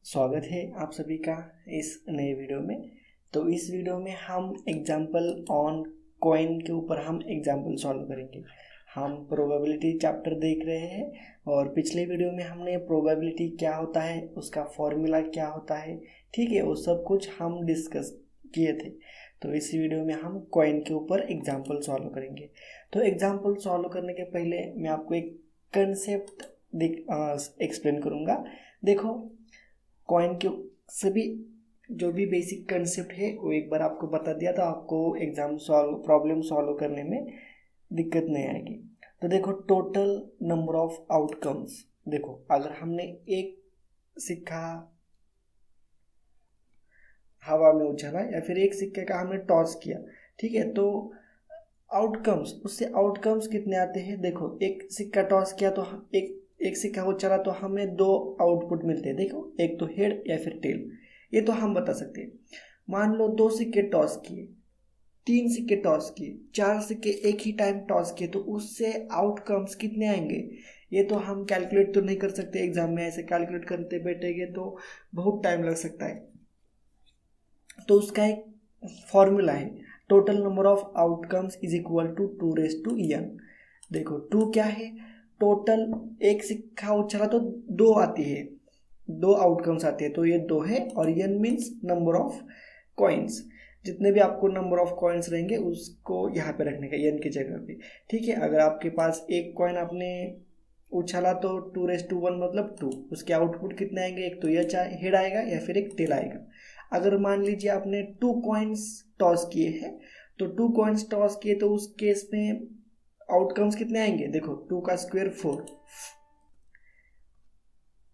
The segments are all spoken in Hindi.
स्वागत है आप सभी का इस नए वीडियो में। तो इस वीडियो में हम एग्जाम्पल ऑन कॉइन के ऊपर हम एग्जाम्पल सॉल्व करेंगे। हम प्रोबेबिलिटी चैप्टर देख रहे हैं और पिछले वीडियो में हमने प्रोबेबिलिटी क्या होता है, उसका फॉर्मूला क्या होता है, ठीक है, वो सब कुछ हम डिस्कस किए थे। तो इस वीडियो में हम कॉइन के ऊपर एग्जाम्पल सॉल्व करेंगे। तो एग्जाम्पल सॉल्व करने के पहले मैं आपको एक कंसेप्ट एक्सप्लेन करूँगा। देखो, कॉइन के सभी जो भी बेसिक कंसेप्ट है वो एक बार आपको बता दिया तो आपको प्रॉब्लम सॉल्व करने में दिक्कत नहीं आएगी। तो देखो, टोटल नंबर ऑफ आउटकम्स। देखो, अगर हमने एक सिक्का हवा में उछाला या फिर एक सिक्के का हमने टॉस किया, ठीक है, तो उससे आउटकम्स कितने आते हैं। देखो, एक सिक्का टॉस किया तो एक सिक्का उछाला तो हमें दो आउटपुट मिलते हैं। देखो, एक तो हेड या फिर टेल, ये तो हम बता सकते हैं। मान लो 2 सिक्के टॉस किए, 3 सिक्के टॉस किए, 4 सिक्के एक ही टाइम टॉस किए, तो उससे आउटकम्स कितने आएंगे ये तो हम कैलकुलेट तो नहीं कर सकते। एग्जाम में ऐसे कैलकुलेट करते बैठेंगे तो बहुत टाइम लग सकता है। तो उसका एक फॉर्मूला है, total number of outcomes is equal to 2n। देखो, 2 क्या है, टोटल एक सिक्का उछाला तो 2 आती है, 2 आउटकम्स आते हैं, तो ये 2 है। और n means number of coins. जितने भी आपको नंबर ऑफ कॉइन्स रहेंगे उसको यहाँ पे रखने का n की जगह पे, ठीक है। अगर आपके पास एक कॉइन आपने उछाला तो 2:1 मतलब 2, उसके आउटपुट कितने आएंगे, एक तो ये हेड आएगा या फिर एक टेल आएगा। अगर मान लीजिए आपने 2 कॉइन्स टॉस किए हैं, तो 2 कॉइन्स टॉस किए तो उस केस में आउटकम्स कितने आएंगे। देखो, 2 का स्क्वायर 4,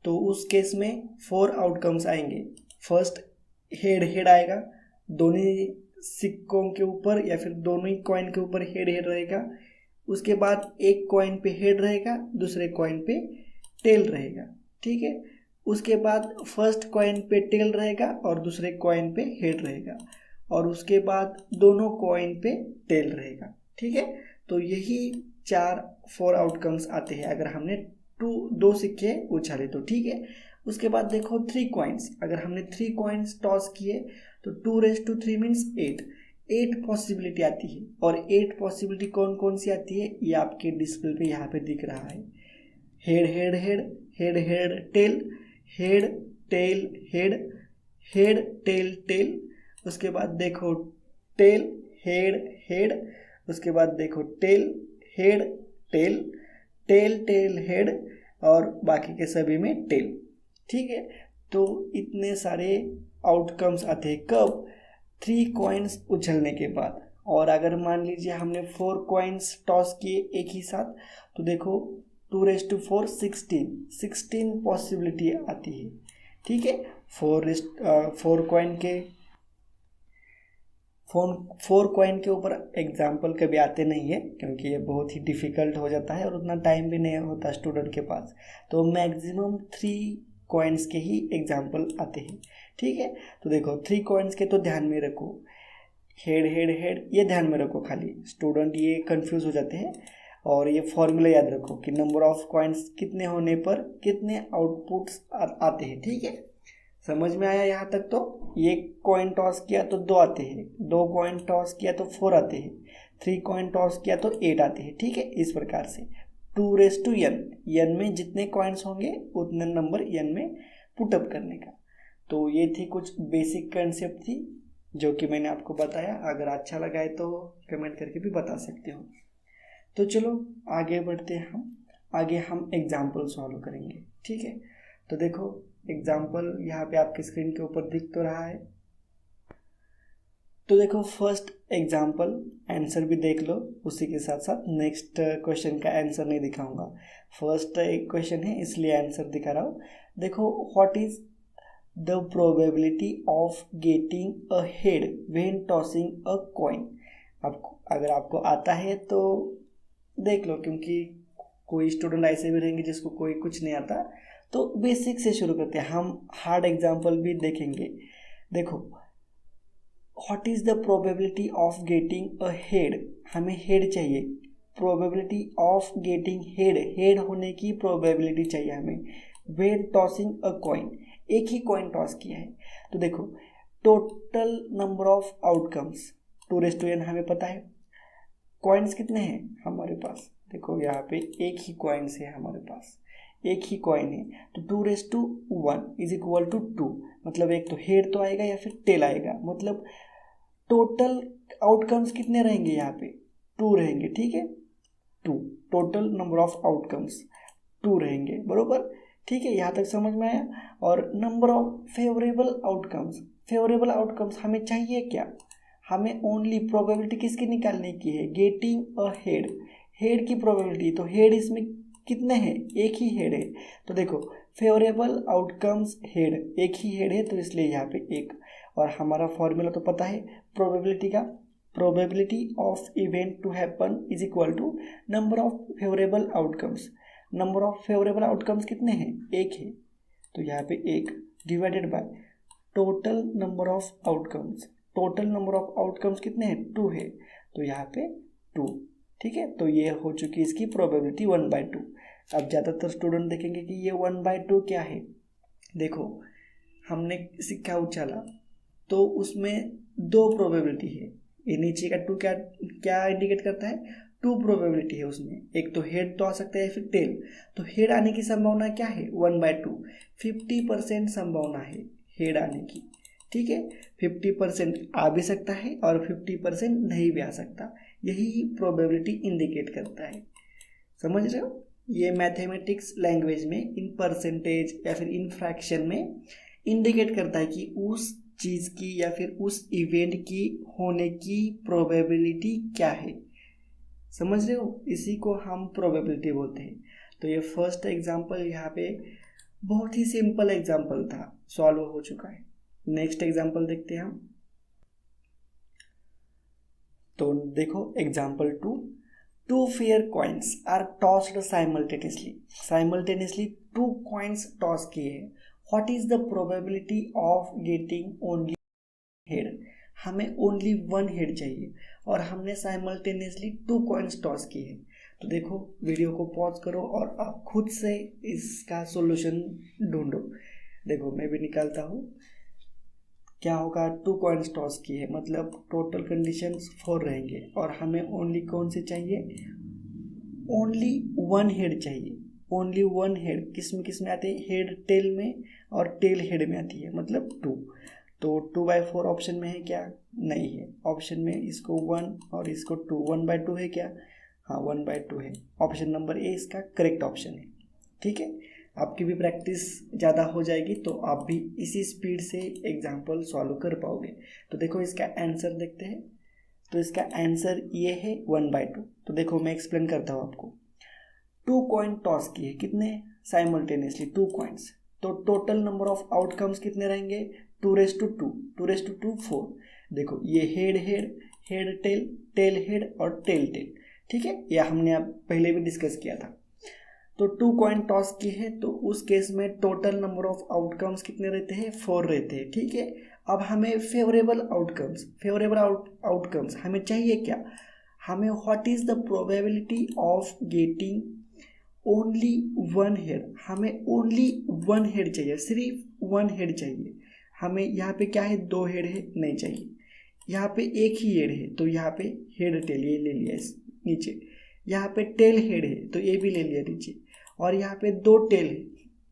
तो उस केस में 4 आउटकम्स आएंगे। फर्स्ट हेड आएगा, दोनों सिक्कों के ऊपर या फिर दोनों ही कॉइन के ऊपर हेड रहेगा। उसके बाद एक कॉइन पे हेड रहेगा, दूसरे कॉइन पे टेल रहेगा, ठीक है। उसके बाद फर्स्ट कॉइन पे टेल रहेगा और दूसरे कॉइन पे हेड रहेगा, और उसके बाद दोनों कॉइन पे टेल रहेगा, ठीक है। तो यही 4 आउटकम्स आते हैं अगर हमने 2 सिक्के उछाले तो, ठीक है। उसके बाद देखो 3 कॉइन्स, अगर हमने 3 कॉइन्स टॉस किए तो 2:3 मीन्स 8 पॉसिबिलिटी आती है। और 8 पॉसिबिलिटी कौन कौन सी आती है ये आपके डिस्प्ले पे यहाँ पे दिख रहा है। Head head head head head tail, head tail head, head tail tail. उसके बाद देखो टेल हेड हेड, उसके बाद देखो tail head tail, tail tail head, और बाकी के सभी में टेल, ठीक है। तो इतने सारे आउटकम्स आते हैं कब, 3 कॉइन्स उछलने के बाद। और अगर मान लीजिए हमने 4 कॉइन्स टॉस किए एक ही साथ, तो देखो 2:4 16 पॉसिबिलिटी आती है, ठीक है। 4 कॉइन के ऊपर एग्जाम्पल कभी आते नहीं है क्योंकि ये बहुत ही डिफ़िकल्ट हो जाता है और उतना टाइम भी नहीं होता स्टूडेंट के पास। तो मैक्सिमम 3 कॉइन्स के ही एग्जाम्पल आते हैं, ठीक है। तो देखो 3 कॉइन्स के तो ध्यान में रखो, हेड हेड हेड ये ध्यान में रखो, खाली स्टूडेंट ये कंफ्यूज हो जाते हैं। और ये फॉर्मूला याद रखो कि नंबर ऑफ कॉइन्स कितने होने पर कितने आउटपुट्स आते हैं, ठीक है। समझ में आया यहाँ तक। तो ये कॉइन टॉस किया तो 2 आते हैं, 2 कॉइन टॉस किया तो 4 आते हैं, 3 कॉइन टॉस किया तो 8 आते हैं, ठीक है। इस प्रकार से 2:n में जितने कॉइन्स होंगे उतने नंबर n में पुटअप करने का। तो ये थी कुछ बेसिक कंसेप्ट थी जो कि मैंने आपको बताया। अगर अच्छा लगा है तो कमेंट करके भी बता सकते हो। तो चलो आगे बढ़ते हैं, आगे हम एग्जाम्पल सॉल्व करेंगे, ठीक है। तो देखो, एग्जाम्पल यहाँ पे आपकी स्क्रीन के ऊपर दिख तो रहा है। तो देखो, फर्स्ट एग्जाम्पल आंसर भी देख लो, उसी के साथ साथ नेक्स्ट क्वेश्चन का आंसर नहीं दिखाऊंगा। फर्स्ट एक क्वेश्चन है इसलिए आंसर दिखा रहा हूँ। देखो, what is the probability of getting a head when tossing a coin. अगर आपको आता है तो देख लो, क्योंकि कोई स्टूडेंट ऐसे भी रहेंगे जिसको कोई कुछ नहीं आता। तो बेसिक से शुरू करते हैं, हम हार्ड एग्जाम्पल भी देखेंगे। देखो, what is the probability of getting a head, हमें हेड चाहिए, प्रोबेबिलिटी ऑफ गेटिंग हेड होने की प्रोबेबिलिटी चाहिए हमें, व्हेन टॉसिंग अ कॉइन। एक ही कॉइन टॉस किया है। तो देखो total number of outcomes 2n हमें पता है। कॉइन्स कितने हैं हमारे पास, देखो यहाँ पे एक ही कॉइन्स है हमारे पास, एक ही कॉइन है। तो 2:1 इज इक्वल टू 2, मतलब एक तो हेड तो आएगा या फिर टेल आएगा, मतलब टोटल आउटकम्स कितने रहेंगे यहाँ पे 2 रहेंगे, ठीक है 2, टोटल नंबर ऑफ आउटकम्स 2 रहेंगे, बरोबर, ठीक है, यहाँ तक समझ में आया। और number of favourable outcomes, favourable outcomes हमें चाहिए क्या, हमें ओनली प्रोबेबिलिटी किसकी निकालने की है, गेटिंग अ हेड, हेड की प्रोबेबिलिटी। तो हेड इसमें कितने हैं, एक ही हेड है। तो देखो फेवरेबल आउटकम्स हेड, एक ही हेड है तो इसलिए यहाँ पे एक। और हमारा फॉर्मूला तो पता है प्रोबेबिलिटी का, probability of event to happen is equal to number of favourable outcomes. Number of favourable outcomes कितने हैं, एक है, तो यहाँ पे एक divided by total number of outcomes, total number of outcomes कितने हैं 2 है, तो यहाँ पे 2, ठीक है। तो ये हो चुकी इसकी प्रोबेबिलिटी 1/2। अब ज़्यादातर स्टूडेंट देखेंगे कि ये 1/2 क्या है। देखो हमने सिक्का उछाला तो उसमें 2 प्रोबेबिलिटी है, ये नीचे का 2 क्या क्या इंडिकेट करता है, 2 प्रोबेबिलिटी है उसमें, एक तो हेड तो आ सकता है फिर टेल। तो हेड आने की संभावना क्या है 1/2, 50% संभावना है हेड आने की, ठीक है। 50% आ भी सकता है और 50% नहीं भी आ सकता, यही प्रोबेबिलिटी इंडिकेट करता है, समझ रहे हो। ये मैथमेटिक्स लैंग्वेज में इन परसेंटेज या फिर इन फ्रैक्शन में इंडिकेट करता है कि उस चीज़ की या फिर उस इवेंट की होने की प्रोबेबिलिटी क्या है, समझ रहे हो, इसी को हम प्रोबेबिलिटी बोलते हैं। तो ये फर्स्ट एग्जांपल यहाँ पे बहुत ही सिंपल एग्जांपल था, सॉल्व हो चुका है। नेक्स्ट एग्जांपल देखते हैं हम। तो देखो example 2 fair coins are tossed simultaneously, simultaneously 2 coins toss किए हैं, what is the probability of getting only head, हमें ओनली 1 हेड चाहिए और हमने साइमल्टेनियसली 2 कॉइन्स टॉस किए हैं। तो देखो वीडियो को पॉज करो और आप खुद से इसका सॉल्यूशन ढूंढो। देखो मैं भी निकालता हूँ, क्या होगा 2 कॉइन्स टॉस किए हैं मतलब टोटल कंडीशंस 4 रहेंगे और हमें ओनली कौन से चाहिए, ओनली 1 हेड चाहिए, ओनली 1 हेड। किस में आते हैं, हेड टेल में और टेल हेड में आती है, मतलब 2। तो 2/4 ऑप्शन में है क्या, नहीं है, ऑप्शन में इसको 1 और इसको 2, 1/2 है क्या, हाँ 1/2 है, ऑप्शन नंबर ए इसका करेक्ट ऑप्शन है, ठीक है। आपकी भी प्रैक्टिस ज़्यादा हो जाएगी तो आप भी इसी स्पीड से एग्जाम्पल सॉल्व कर पाओगे। तो देखो इसका आंसर देखते हैं, तो इसका आंसर ये है 1/2। तो देखो मैं एक्सप्लेन करता हूँ आपको, 2 कॉइन टॉस किए, कितने साइमल्टेनियसली 2 कॉइन्स, तो टोटल नंबर ऑफ आउटकम्स कितने रहेंगे 2:2 4। देखो ये head head, head tail, tail head और टेल टेल, ठीक है, यह हमने अब पहले भी डिस्कस किया था। तो 2 कॉइन टॉस की है तो उस केस में टोटल नंबर ऑफ आउटकम्स कितने रहते हैं 4 रहते हैं, ठीक है। अब हमें फेवरेबल आउटकम्स, फेवरेबल आउटकम्स हमें चाहिए क्या, हमें what is the probability of getting only 1 head, हमें ओनली 1 हेड चाहिए, सिर्फ 1 हेड चाहिए। हमें यहाँ पे क्या है 2 हेड है, नहीं चाहिए, यहाँ पे एक ही हेड है तो यहाँ पे हेड टेल ये ले लिया इस नीचे, यहाँ पे टेल हेड है तो ये भी ले लिया नीचे, और यहाँ पे 2 टेल है,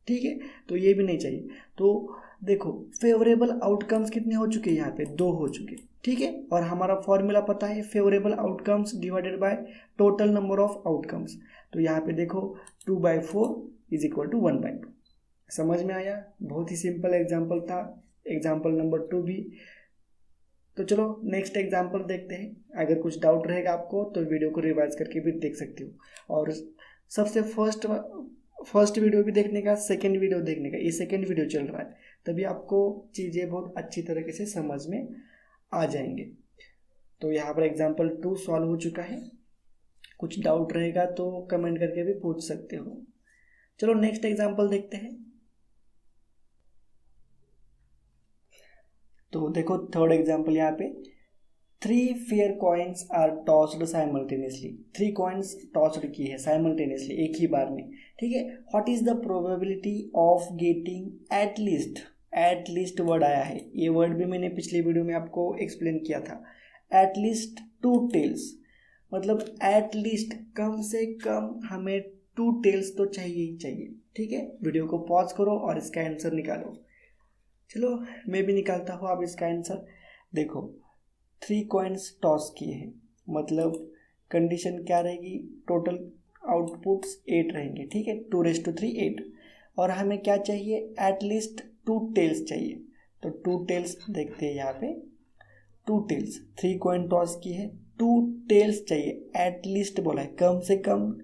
ठीक है, तो ये भी नहीं चाहिए। तो देखो फेवरेबल आउटकम्स कितने हो चुके हैं, यहाँ पे 2 हो चुके, ठीक है। और हमारा फॉर्मूला पता है favourable outcomes divided by total number of outcomes. तो यहाँ पे देखो 2/4 इज इक्वल टू 1/2। समझ में आया, बहुत ही सिंपल एग्जाम्पल था, एग्जाम्पल नंबर 2 भी। तो चलो नेक्स्ट एग्जाम्पल देखते हैं, अगर कुछ डाउट रहेगा आपको तो वीडियो को रिवाइज करके भी देख सकते हो। और सबसे फर्स्ट वीडियो भी देखने का, सेकंड वीडियो देखने का, ये सेकंड वीडियो चल रहा है, तभी आपको चीज़ें बहुत अच्छी तरीके से समझ में आ जाएंगे। तो यहाँ पर एग्जाम्पल 2 सॉल्व हो चुका है, कुछ डाउट रहेगा तो कमेंट करके भी पूछ सकते हो। चलो नेक्स्ट एग्जाम्पल देखते हैं। तो देखो थर्ड एग्जाम्पल यहाँ पे 3 fair coins are tossed simultaneously, 3 coins tossed की है साइमल्टेनियसली एक ही बार में, ठीक है। What is the probability of getting at least word आया है, ये वर्ड भी मैंने पिछले वीडियो में आपको एक्सप्लेन किया था। एट लीस्ट 2 टेल्स, मतलब एट लीस्ट कम से कम हमें 2 टेल्स तो चाहिए ही चाहिए, ठीक है। वीडियो को पॉज करो और इसका आंसर निकालो। चलो मैं भी निकालता हूँ आप इसका आंसर। देखो 3 कॉइन्स टॉस किए हैं, मतलब कंडीशन क्या रहेगी, टोटल आउटपुट्स 8 रहेंगे, ठीक है, 2�3 8, और हमें क्या चाहिए, एटलीस्ट 2 टेल्स चाहिए। तो 2 टेल्स देखते हैं यहाँ पे, 2 टेल्स, 3 कॉइन टॉस की है, 2 टेल्स चाहिए, एटलीस्ट बोला है, कम से कम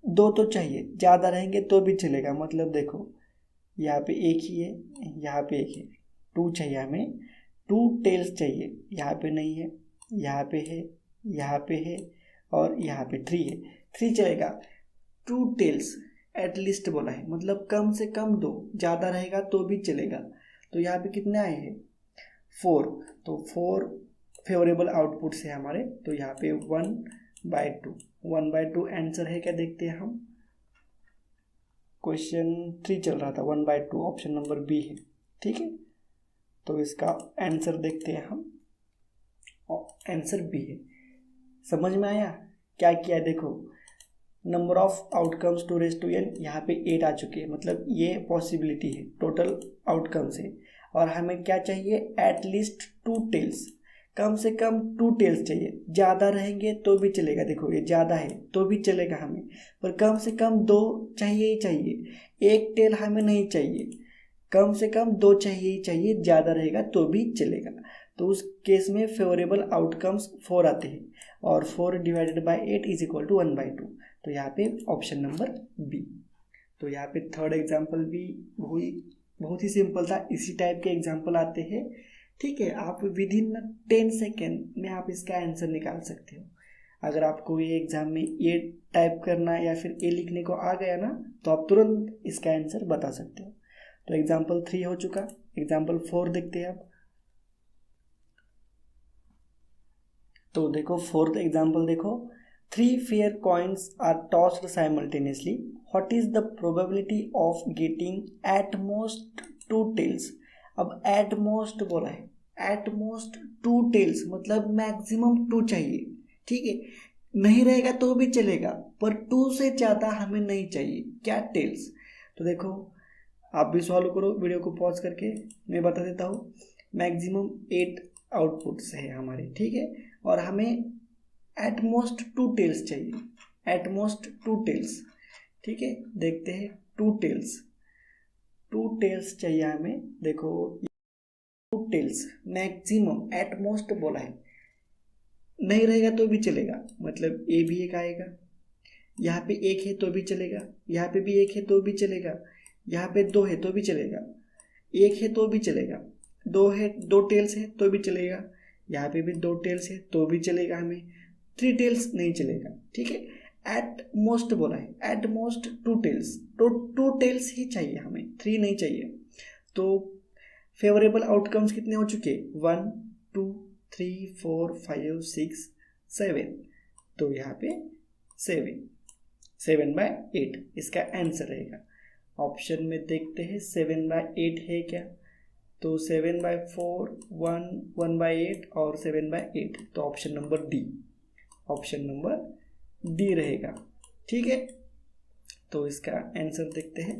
2 तो चाहिए, ज़्यादा रहेंगे तो भी चलेगा। मतलब देखो यहाँ पे एक ही है, यहाँ पे एक है, 2 चाहिए हमें, 2 टेल्स चाहिए, यहाँ पे नहीं है, यहाँ पे है, यहाँ पे है, और यहाँ पे 3 है, 3 चलेगा। 2 टेल्स एटलीस्ट बोला है, मतलब कम से कम 2, ज़्यादा रहेगा तो भी चलेगा। तो यहाँ पे कितने आए हैं, 4, तो 4 फेवरेबल आउटपुट्स है हमारे, तो यहाँ पे 1/2, 1/2 आंसर है क्या, देखते हैं हम। क्वेश्चन 3 चल रहा था, 1/2 ऑप्शन नंबर बी है, ठीक है। तो इसका आंसर देखते हैं हम, आंसर बी है। समझ में आया क्या किया है, देखो नंबर ऑफ आउटकम्स 2⁻n, यहाँ पे 8 आ चुके हैं, मतलब ये पॉसिबिलिटी है टोटल आउटकम्स है, और हमें क्या चाहिए, एटलीस्ट 2 टेल्स, कम से कम 2 टेल्स चाहिए, ज़्यादा रहेंगे तो भी चलेगा, देखो ये ज़्यादा है तो भी चलेगा हमें, पर कम से कम 2 चाहिए ही चाहिए, 1 टेल हमें नहीं चाहिए, कम से कम 2 चाहिए ही चाहिए, ज़्यादा रहेगा तो भी चलेगा। तो उस केस में फेवरेबल आउटकम्स 4 आते हैं, और 4 divided by 8 is equal to 1/2, तो यहाँ पे ऑप्शन नंबर बी। तो यहाँ पे थर्ड एग्जाम्पल भी बहुत ही सिंपल था, इसी टाइप के एग्जाम्पल आते हैं, ठीक है। आप विद इन 10 सेकेंड में आप इसका आंसर निकाल सकते हो। अगर आपको ये एग्जाम में ये टाइप करना या फिर ये लिखने को आ गया ना, तो आप तुरंत इसका आंसर बता सकते हो। तो एग्जाम्पल 3 हो चुका, एग्जाम्पल 4 देखते हैं आप। तो देखो 4th एग्जाम्पल देखो, 3 fair coins are tossed simultaneously, what is the probability of getting at most 2 tails. अब एट मोस्ट बोला है, एट मोस्ट 2 टेल्स, मतलब मैक्सिमम 2 चाहिए, ठीक है, नहीं रहेगा तो भी चलेगा, पर 2 से ज़्यादा हमें नहीं चाहिए, क्या टेल्स। तो देखो आप भी सॉल्व करो, वीडियो को पॉज करके मैं बता देता हूँ। मैक्सिमम 8 आउटपुट्स है हमारे, ठीक है, और हमें एट मोस्ट 2 टेल्स चाहिए, एट मोस्ट 2 टेल्स, ठीक है। देखते हैं 2 टेल्स चाहिए हमें, देखो 2 टेल्स मैक्सिमम, एट मोस्ट बोला है, नहीं रहेगा तो भी चलेगा, मतलब ए भी एक आएगा, यहाँ पे 1 है तो भी चलेगा, यहाँ पे भी 1 है तो भी चलेगा, यहाँ पे 2 है तो भी चलेगा, 1 है तो भी चलेगा, 2 है, 2 टेल्स है तो भी चलेगा, यहाँ पे भी 2 टेल्स है तो भी चलेगा, हमें 3 टेल्स नहीं चलेगा, ठीक है। एट मोस्ट बोला है, एट मोस्ट 2 टेल्स, तो 2 टेल्स ही चाहिए हमें, 3 नहीं चाहिए। तो फेवरेबल आउटकम्स कितने हो चुके, 1 2 3 4 5 6 7, तो यहाँ पे 7/8 इसका आंसर रहेगा। ऑप्शन में देखते हैं 7/8 है क्या, तो 7/4 1/8 और 7/8, तो ऑप्शन नंबर डी रहेगा, ठीक है। तो इसका आंसर देखते हैं,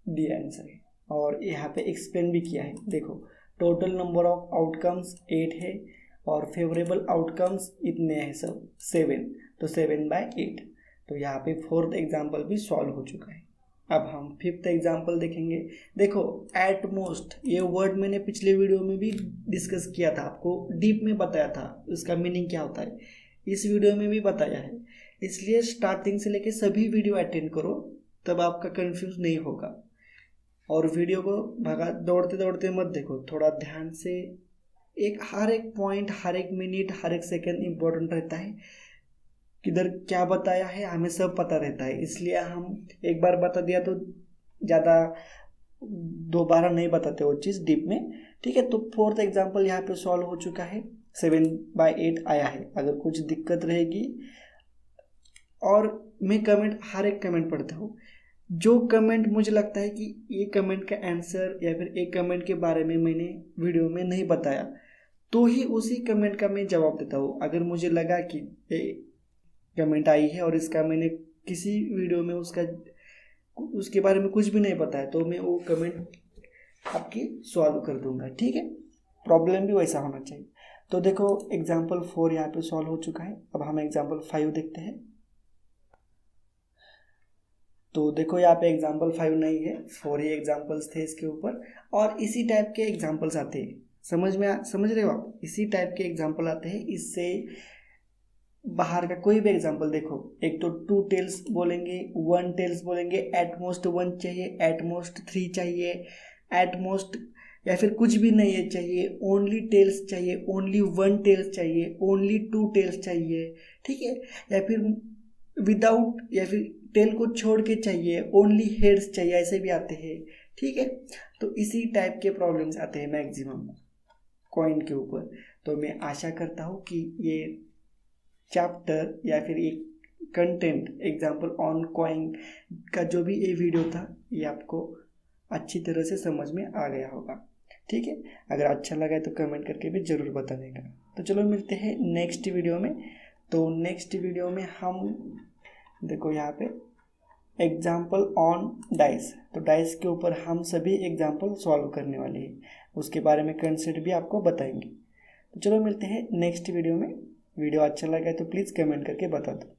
डी आंसर है, और यहाँ पे एक्सप्लेन भी किया है। देखो टोटल नंबर ऑफ आउटकम्स 8 है, और फेवरेबल आउटकम्स इतने हैं सब 7, तो 7/8। तो यहाँ पे 4th एग्जाम्पल भी सॉल्व हो चुका है। अब हम 5th एग्जाम्पल देखेंगे। देखो एट मोस्ट, ये वर्ड मैंने पिछले वीडियो में भी डिस्कस किया था, आपको डीप में बताया था उसका मीनिंग क्या होता है, इस वीडियो में भी बताया है, इसलिए स्टार्टिंग से लेके सभी वीडियो अटेंड करो, तब आपका कंफ्यूज नहीं होगा। और वीडियो को भगा दौड़ते दौड़ते मत देखो, थोड़ा ध्यान से, हर एक पॉइंट, हर एक मिनट, हर एक सेकंड इम्पोर्टेंट रहता है, किधर क्या बताया है हमें सब पता रहता है, इसलिए हम एक बार बता दिया तो ज़्यादा दोबारा नहीं बताते वो चीज़ डीप में, ठीक है। तो फोर्थ एग्जाम्पल यहाँ पे सॉल्व हो चुका है, 7/8 आया है। अगर कुछ दिक्कत रहेगी, और मैं कमेंट हर एक कमेंट पढ़ता हूँ, जो कमेंट मुझे लगता है कि ये कमेंट का आंसर या फिर एक कमेंट के बारे में मैंने वीडियो में नहीं बताया, तो ही उसी कमेंट का मैं जवाब देता हूँ। अगर मुझे लगा कि ये कमेंट आई है और इसका मैंने किसी वीडियो में उसके बारे में कुछ भी नहीं बताया, तो मैं वो कमेंट आपकी सॉल्व कर दूंगा, ठीक है। प्रॉब्लम भी वैसा होना चाहिए। तो देखो एग्जाम्पल 4 यहाँ पे सॉल्व हो चुका है। अब हम एग्जाम्पल 5 देखते हैं। तो देखो यहाँ पे एग्जाम्पल 5 नहीं है, 4 ही एग्जाम्पल्स थे इसके ऊपर, और इसी टाइप के एग्जाम्पल्स आते हैं। समझ रहे हो आप, इसी टाइप के एग्जाम्पल आते हैं। इससे बाहर का कोई भी एग्जाम्पल देखो, एक तो 2 टेल्स बोलेंगे, 1 टेल्स बोलेंगे, एटमोस्ट 1 चाहिए, एटमोस्ट 3 चाहिए, एटमोस्ट या फिर कुछ भी नहीं है चाहिए, ओनली टेल्स चाहिए, ओनली 1 टेल्स चाहिए, ओनली 2 टेल्स चाहिए, ठीक है। या फिर विदाउट या फिर टेल को छोड़ के चाहिए, ओनली हेड्स चाहिए, ऐसे भी आते हैं, ठीक है। तो इसी टाइप के प्रॉब्लम्स आते हैं मैक्सिमम कॉइन के ऊपर। तो मैं आशा करता हूँ कि ये चैप्टर या फिर एक कंटेंट एग्जाम्पल ऑन कॉइन का जो भी ये वीडियो था, ये आपको अच्छी तरह से समझ में आ गया होगा, ठीक है। अगर अच्छा लगा है तो कमेंट करके भी ज़रूर बता देगा। तो चलो मिलते हैं नेक्स्ट वीडियो में। तो नेक्स्ट वीडियो में हम देखो यहाँ पे एग्जाम्पल ऑन डाइस, तो डाइस के ऊपर हम सभी एग्जाम्पल सॉल्व करने वाले हैं, उसके बारे में कंसेप्ट भी आपको बताएंगे। तो चलो मिलते हैं नेक्स्ट वीडियो में। वीडियो अच्छा लगा है तो प्लीज़ कमेंट करके बता दो।